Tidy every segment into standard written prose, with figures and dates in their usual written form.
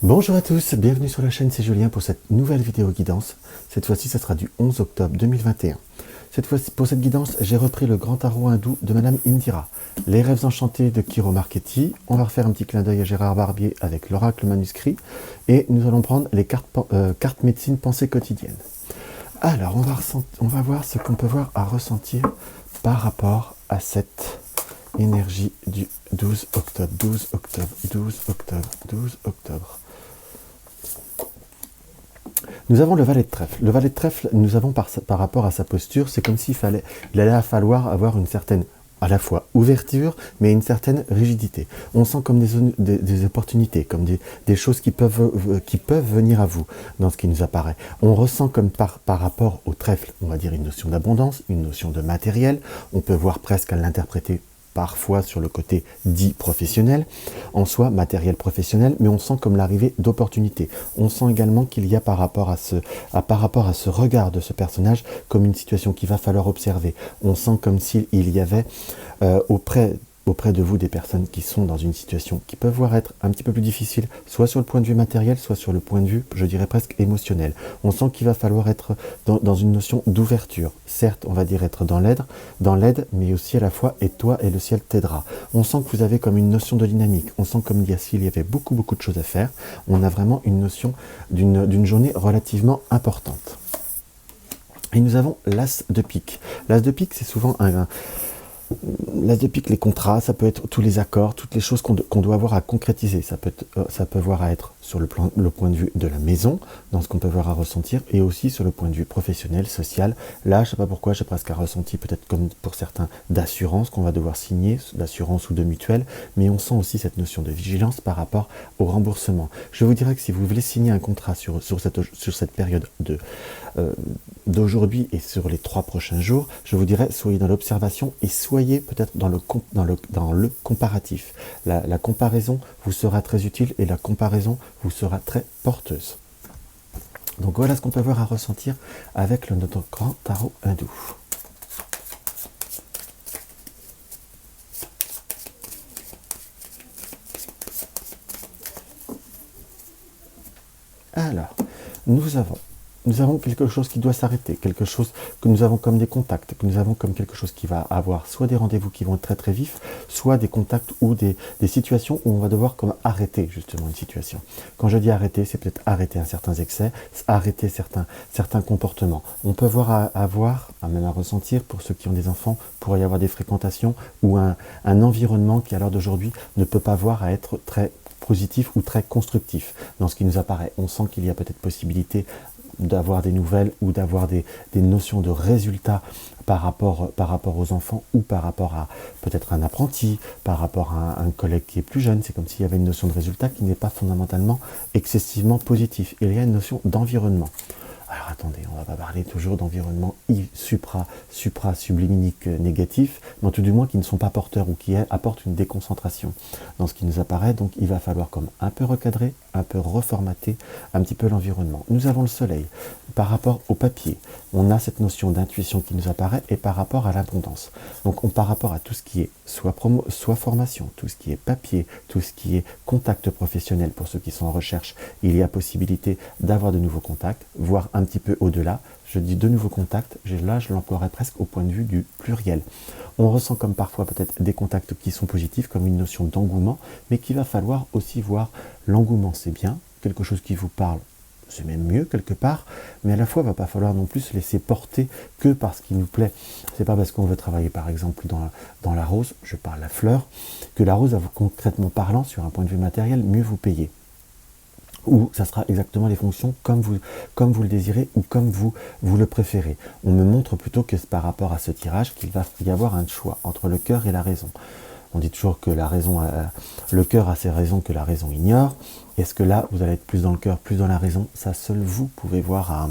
Bonjour à tous, bienvenue sur la chaîne, c'est Julien pour cette nouvelle vidéo guidance. Cette fois-ci, ça sera du 11 octobre 2021. Pour cette guidance, j'ai repris le grand tarot hindou de Madame Indira, les rêves enchantés de Kiro Marchetti. On va refaire un petit clin d'œil à Gérard Barbier avec l'oracle manuscrit et nous allons prendre les cartes médecine pensée quotidienne. Alors, on va voir ce qu'on peut voir à ressentir par rapport à cette énergie du 12 octobre, 12 octobre, 12 octobre, 12 octobre. Nous avons le valet de trèfle. Le valet de trèfle, nous avons par rapport à sa posture, c'est comme s'il allait falloir avoir une certaine, à la fois ouverture, mais une certaine rigidité. On sent comme des opportunités, comme des choses qui peuvent venir à vous dans ce qui nous apparaît. On ressent comme par rapport au trèfle, on va dire une notion d'abondance, une notion de matériel. On peut voir presque à l'interpréter parfois sur le côté dit professionnel, en soi matériel professionnel, mais on sent comme l'arrivée d'opportunités. On sent également qu'il y a par rapport à ce regard de ce personnage comme une situation qu'il va falloir observer. On sent comme s'il y avait auprès de vous des personnes qui sont dans une situation qui peut voir être un petit peu plus difficile, soit sur le point de vue matériel, soit sur le point de vue, je dirais presque émotionnel. On sent qu'il va falloir être dans une notion d'ouverture. Certes, on va dire être dans l'aide, mais aussi à la fois « et toi et le ciel t'aidera ». On sent que vous avez comme une notion de dynamique. On sent comme s'il y avait beaucoup de choses à faire. On a vraiment une notion d'une journée relativement importante. Et nous avons l'as de pique. L'as de pique, c'est souvent l'as de pique, les contrats, ça peut être tous les accords, toutes les choses qu'on doit avoir à concrétiser. Ça peut voir à être sur le point de vue de la maison, dans ce qu'on peut voir à ressentir, et aussi sur le point de vue professionnel, social. Là, je ne sais pas pourquoi, j'ai presque un ressenti, peut-être comme pour certains, d'assurance qu'on va devoir signer, d'assurance ou de mutuelle, mais on sent aussi cette notion de vigilance par rapport au remboursement. Je vous dirais que si vous voulez signer un contrat sur cette période d'aujourd'hui et sur les 3 prochains jours, je vous dirais, soyez dans l'observation et soyez peut-être dans le comparatif. La comparaison vous sera très utile et la comparaison vous sera très porteuse. Donc voilà ce qu'on peut voir à ressentir avec notre grand tarot hindou. Alors, nous avons quelque chose qui doit s'arrêter, quelque chose que nous avons comme des contacts, que nous avons comme quelque chose qui va avoir soit des rendez-vous qui vont être très vifs, soit des contacts ou des situations où on va devoir comme arrêter justement une situation. Quand je dis arrêter, c'est peut-être arrêter un certain excès, arrêter certains comportements. On peut même à ressentir, pour ceux qui ont des enfants, pourrait y avoir des fréquentations ou un environnement qui à l'heure d'aujourd'hui ne peut pas voir à être très positif ou très constructif dans ce qui nous apparaît. On sent qu'il y a peut-être possibilité d'avoir des nouvelles ou d'avoir des notions de résultats par rapport aux enfants ou par rapport à peut-être un apprenti, par rapport à un collègue qui est plus jeune. C'est comme s'il y avait une notion de résultat qui n'est pas fondamentalement excessivement positif. Il y a une notion d'environnement. Alors attendez, on va pas parler toujours d'environnement supra-sublimique négatif, mais tout du moins qui ne sont pas porteurs ou qui apportent une déconcentration dans ce qui nous apparaît. Donc il va falloir comme un peu recadrer, un peu reformater un petit peu l'environnement. Nous avons le soleil. Par rapport au papier, on a cette notion d'intuition qui nous apparaît et par rapport à l'abondance. Donc par rapport à tout ce qui est soit formation, tout ce qui est papier, tout ce qui est contact professionnel pour ceux qui sont en recherche, il y a possibilité d'avoir de nouveaux contacts, voire un petit peu au-delà. Je dis de nouveaux contacts, là je l'emploierais presque au point de vue du pluriel. On ressent comme parfois peut-être des contacts qui sont positifs, comme une notion d'engouement, mais qu'il va falloir aussi voir l'engouement, c'est bien, quelque chose qui vous parle, c'est même mieux quelque part, mais à la fois il ne va pas falloir non plus se laisser porter que par ce qui nous plaît. C'est pas parce qu'on veut travailler par exemple dans la rose, je parle la fleur, que la rose va vous concrètement parlant, sur un point de vue matériel, mieux vous payer. Ou ça sera exactement les fonctions comme vous le désirez ou comme vous le préférez. On me montre plutôt que par rapport à ce tirage qu'il va y avoir un choix entre le cœur et la raison. On dit toujours que le cœur a ses raisons que la raison ignore. Est-ce que là, vous allez être plus dans le cœur, plus dans la raison? Ça, seul vous pouvez voir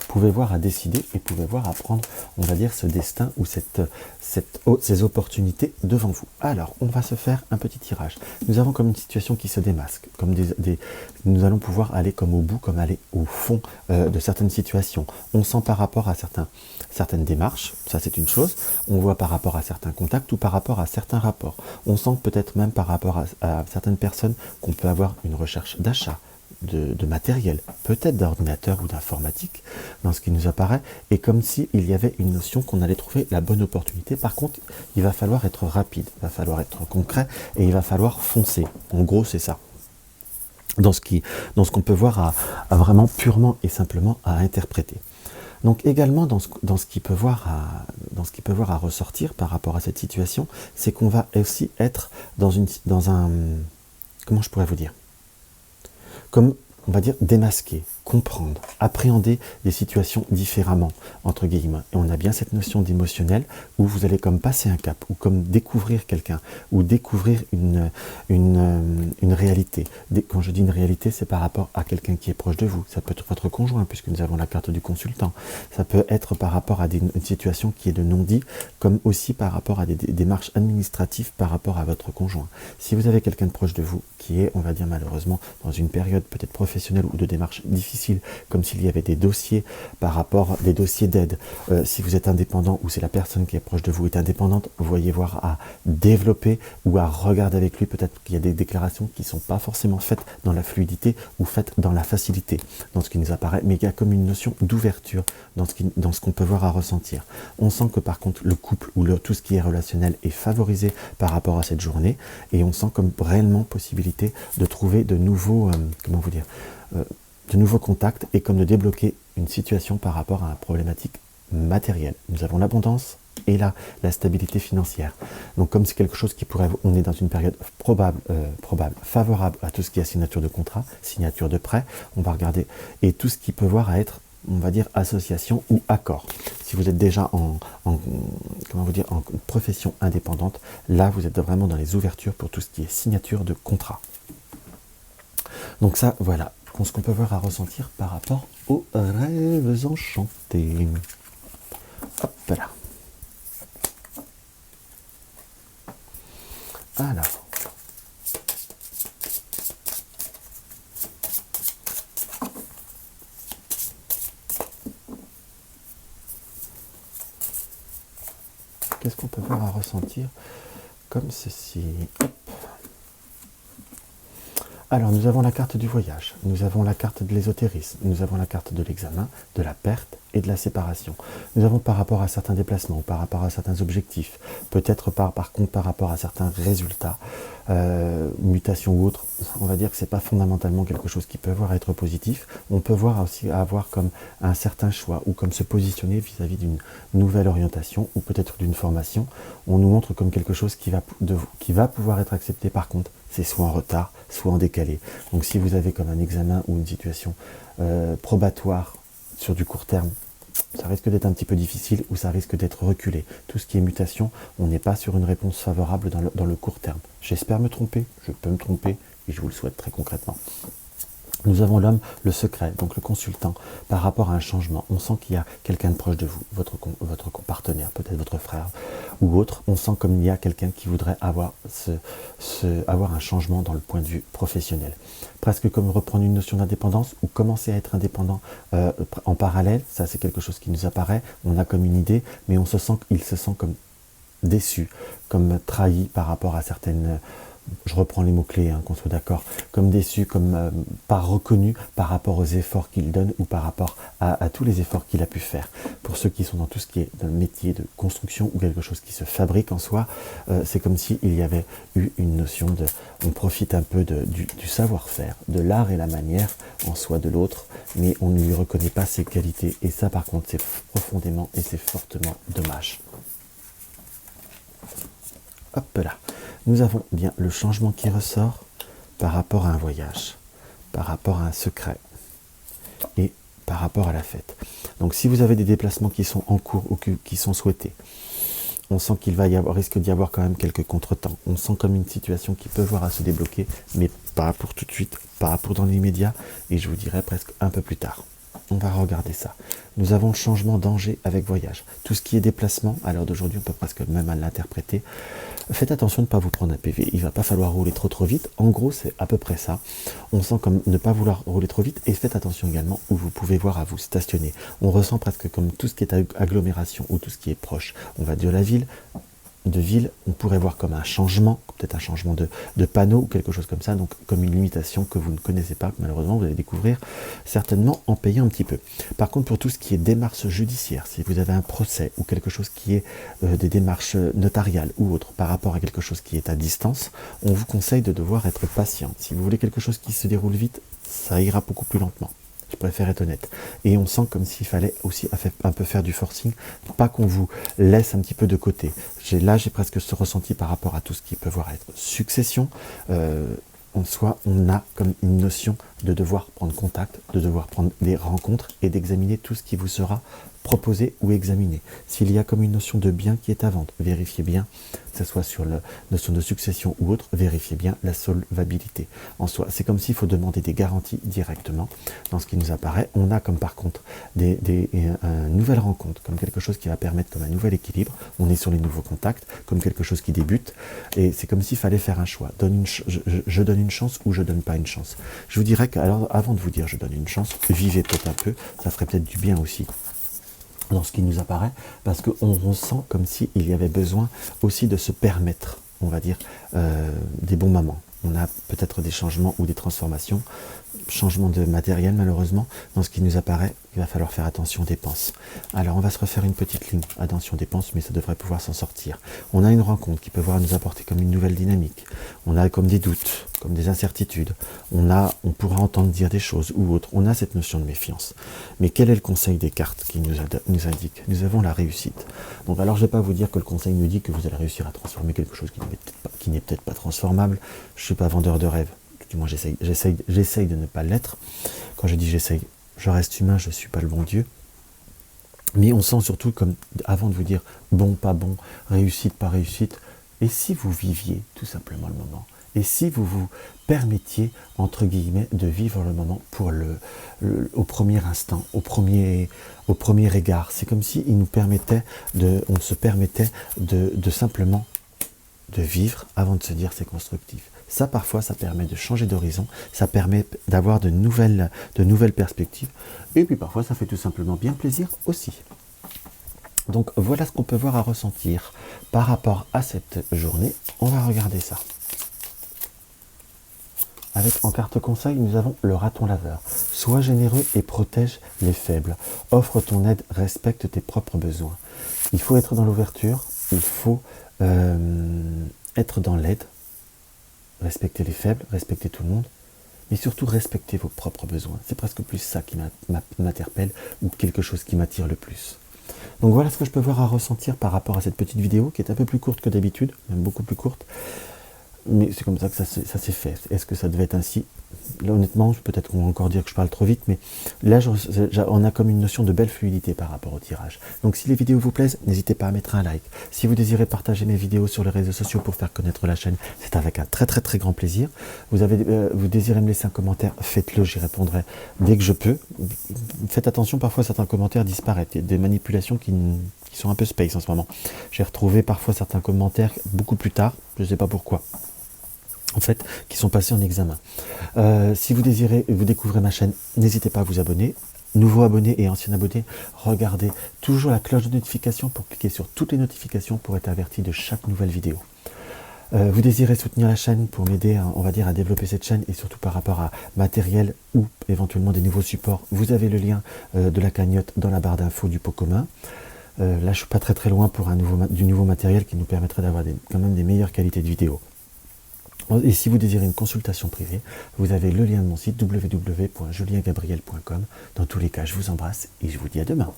pouvez voir à décider et pouvez voir à prendre, on va dire, ce destin ou ces opportunités devant vous. Alors, on va se faire un petit tirage. Nous avons comme une situation qui se démasque, comme nous allons pouvoir aller comme au bout, comme aller au fond de certaines situations. On sent par rapport à certaines démarches, ça c'est une chose, on voit par rapport à certains contacts ou par rapport à certains rapports. On sent peut-être même par rapport à certaines personnes qu'on peut avoir une recherche d'achat, de matériel, peut-être d'ordinateur ou d'informatique, dans ce qui nous apparaît, et comme s'il y avait une notion qu'on allait trouver la bonne opportunité. Par contre, il va falloir être rapide, il va falloir être concret, et il va falloir foncer. En gros, c'est ça. Dans ce qu'on peut voir à vraiment purement et simplement à interpréter. Donc également dans ce qui peut voir à ressortir par rapport à cette situation, c'est qu'on va aussi être dans un comment je pourrais vous dire, comme on va dire démasquer, comprendre, appréhender des situations différemment, entre guillemets. Et on a bien cette notion d'émotionnel où vous allez comme passer un cap, ou comme découvrir quelqu'un, ou découvrir une réalité. Quand je dis une réalité, c'est par rapport à quelqu'un qui est proche de vous. Ça peut être votre conjoint, puisque nous avons la carte du consultant. Ça peut être par rapport à une situation qui est de non-dit, comme aussi par rapport à des démarches administratives par rapport à votre conjoint. Si vous avez quelqu'un de proche de vous qui est, on va dire malheureusement, dans une période peut-être professionnelle ou de démarche difficile, comme s'il y avait des dossiers par rapport des dossiers d'aide. Si vous êtes indépendant ou si la personne qui est proche de vous est indépendante, vous voyez voir à développer ou à regarder avec lui. Peut-être qu'il y a des déclarations qui ne sont pas forcément faites dans la fluidité ou faites dans la facilité, dans ce qui nous apparaît, mais il y a comme une notion d'ouverture dans ce qu'on peut voir à ressentir. On sent que par contre le couple ou tout ce qui est relationnel est favorisé par rapport à cette journée, et on sent comme réellement possibilité de trouver de nouveaux, comment vous dire, de nouveaux contacts, et comme de débloquer une situation par rapport à une problématique matérielle. Nous avons l'abondance et la stabilité financière. Donc comme c'est quelque chose qui pourrait, on est dans une période probable, favorable à tout ce qui est signature de contrat, signature de prêt, on va regarder, et tout ce qui peut voir à être, on va dire, association ou accord. Si vous êtes déjà comment vous dire, en profession indépendante, là vous êtes vraiment dans les ouvertures pour tout ce qui est signature de contrat. Donc ça, voilà, ce qu'on peut voir à ressentir par rapport aux rêves enchantés. Hop là. Alors. Qu'est-ce qu'on peut voir à ressentir comme ceci? Hop. Alors, nous avons la carte du voyage, nous avons la carte de l'ésotérisme, nous avons la carte de l'examen, de la perte et de la séparation. Nous avons par rapport à certains déplacements, par rapport à certains objectifs, peut-être par contre par rapport à certains résultats, mutations ou autres. On va dire que ce n'est pas fondamentalement quelque chose qui peut voir à être positif. On peut voir aussi avoir comme un certain choix ou comme se positionner vis-à-vis d'une nouvelle orientation ou peut-être d'une formation. On nous montre comme quelque chose qui va pouvoir être accepté. Par contre, c'est soit en retard, soit en décalé. Donc si vous avez comme un examen ou une situation probatoire sur du court terme, ça risque d'être un petit peu difficile ou ça risque d'être reculé. Tout ce qui est mutation, on n'est pas sur une réponse favorable dans le court terme. J'espère me tromper, je peux me tromper et je vous le souhaite très concrètement. Nous avons l'homme, le secret, donc le consultant, par rapport à un changement. On sent qu'il y a quelqu'un de proche de vous, votre partenaire, peut-être votre frère ou autre. On sent comme il y a quelqu'un qui voudrait avoir un changement dans le point de vue professionnel. Presque comme reprendre une notion d'indépendance ou commencer à être indépendant en parallèle. Ça, c'est quelque chose qui nous apparaît. On a comme une idée, mais il se sent comme déçu, comme trahi par rapport à certaines... Je reprends les mots-clés, qu'on soit d'accord, comme déçu, comme pas reconnu par rapport aux efforts qu'il donne ou par rapport à tous les efforts qu'il a pu faire. Pour ceux qui sont dans tout ce qui est dans le métier de construction ou quelque chose qui se fabrique en soi, c'est comme s'il y avait eu une notion de... On profite un peu du savoir-faire, de l'art et la manière en soi de l'autre, mais on ne lui reconnaît pas ses qualités. Et ça, par contre, c'est profondément et c'est fortement dommage. Hop là. Nous avons bien le changement qui ressort par rapport à un voyage, par rapport à un secret et par rapport à la fête. Donc si vous avez des déplacements qui sont en cours ou qui sont souhaités, on sent qu'il risque d'y avoir quand même quelques contretemps. On sent comme une situation qui peut voir à se débloquer, mais pas pour tout de suite, pas pour dans l'immédiat, et je vous dirai presque un peu plus tard. On va regarder ça. Nous avons changement, danger avec voyage. Tout ce qui est déplacement, à l'heure d'aujourd'hui, on peut presque même l'interpréter. Faites attention de ne pas vous prendre un PV. Il ne va pas falloir rouler trop vite. En gros, c'est à peu près ça. On sent comme ne pas vouloir rouler trop vite. Et faites attention également où vous pouvez voir à vous stationner. On ressent presque comme tout ce qui est agglomération ou tout ce qui est proche. On va de la ville. On pourrait voir comme un changement, peut-être un changement de panneau ou quelque chose comme ça, donc comme une limitation que vous ne connaissez pas, que malheureusement vous allez découvrir certainement en payant un petit peu. Par contre, pour tout ce qui est démarche judiciaire, si vous avez un procès ou quelque chose qui est des démarches notariales ou autres par rapport à quelque chose qui est à distance, on vous conseille de devoir être patient. Si vous voulez quelque chose qui se déroule vite, ça ira beaucoup plus lentement. Je préfère être honnête. Et on sent comme s'il fallait aussi un peu faire du forcing, pas qu'on vous laisse un petit peu de côté. Là, j'ai presque ce ressenti par rapport à tout ce qui peut voir être succession. En soi, on a comme une notion de devoir prendre contact, de devoir prendre des rencontres et d'examiner tout ce qui vous sera proposé ou examiné. S'il y a comme une notion de bien qui est à vendre, vérifiez bien, que ce soit sur la notion de succession ou autre, vérifiez bien la solvabilité. En soi, c'est comme s'il faut demander des garanties directement. Dans ce qui nous apparaît, on a comme par contre une nouvelle rencontre, comme quelque chose qui va permettre comme un nouvel équilibre. On est sur les nouveaux contacts, comme quelque chose qui débute. Et c'est comme s'il fallait faire un choix. Je donne une chance ou je donne pas une chance. Je vous dirais qu'alors, avant de vous dire je donne une chance, vivez peut-être un peu, ça ferait peut-être du bien aussi dans ce qui nous apparaît, parce qu'on ressent comme s'il y avait besoin aussi de se permettre, on va dire, des bons moments. On a peut-être des changements ou des transformations, changement de matériel malheureusement. Dans ce qui nous apparaît, il va falloir faire attention aux dépenses. Alors on va se refaire une petite ligne, attention dépenses, mais ça devrait pouvoir s'en sortir. On a une rencontre qui peut nous apporter comme une nouvelle dynamique. On a comme des doutes, comme des incertitudes. On pourra entendre dire des choses ou autres. On a cette notion de méfiance. Mais quel est le conseil des cartes qui nous indique? Nous avons la réussite. Donc alors je ne vais pas vous dire que le conseil nous dit que vous allez réussir à transformer quelque chose qui n'est peut-être pas transformable. Je ne suis pas vendeur de rêves. Du moins j'essaye de ne pas l'être. Quand je dis j'essaye, je reste humain, je ne suis pas le bon Dieu. Mais on sent surtout comme, avant de vous dire bon, pas bon, réussite, pas réussite, et si vous viviez tout simplement le moment? Et si vous vous permettiez, entre guillemets, de vivre le moment pour au premier instant, au premier égard? C'est comme si on se permettait de simplement de vivre avant de se dire c'est constructif. Ça, parfois, ça permet de changer d'horizon, ça permet d'avoir de nouvelles perspectives, et puis parfois, ça fait tout simplement bien plaisir aussi. Donc, voilà ce qu'on peut voir à ressentir par rapport à cette journée. On va regarder ça. En carte conseil, nous avons le raton laveur. Sois généreux et protège les faibles. Offre ton aide, respecte tes propres besoins. Il faut être dans l'ouverture, il faut être dans l'aide, respecter les faibles, respecter tout le monde, mais surtout respecter vos propres besoins. C'est presque plus ça qui m'interpelle ou quelque chose qui m'attire le plus. Donc voilà ce que je peux voir à ressentir par rapport à cette petite vidéo qui est un peu plus courte que d'habitude, même beaucoup plus courte. Mais c'est comme ça que ça s'est fait. Est-ce que ça devait être ainsi? Là, honnêtement, peut-être qu'on va encore dire que je parle trop vite, mais là, on a comme une notion de belle fluidité par rapport au tirage. Donc, si les vidéos vous plaisent, n'hésitez pas à mettre un like. Si vous désirez partager mes vidéos sur les réseaux sociaux pour faire connaître la chaîne, c'est avec un très très très grand plaisir. Vous désirez me laisser un commentaire, faites-le, j'y répondrai dès que je peux. Faites attention, parfois certains commentaires disparaissent. Il y a des manipulations qui sont un peu space en ce moment. J'ai retrouvé parfois certains commentaires beaucoup plus tard, je ne sais pas pourquoi. En fait, qui sont passés en examen. Si vous désirez, vous découvrez ma chaîne, n'hésitez pas à vous abonner. Nouveaux abonnés et anciens abonnés, regardez toujours la cloche de notification pour cliquer sur toutes les notifications pour être averti de chaque nouvelle vidéo. Vous désirez soutenir la chaîne pour m'aider, on va dire, à développer cette chaîne et surtout par rapport à matériel ou éventuellement des nouveaux supports. Vous avez le lien de la cagnotte dans la barre d'infos du pot commun. Là, je ne suis pas très très loin pour du nouveau matériel qui nous permettrait d'avoir quand même des meilleures qualités de vidéo. Et si vous désirez une consultation privée, vous avez le lien de mon site www.juliengabriel.com. Dans tous les cas, je vous embrasse et je vous dis à demain.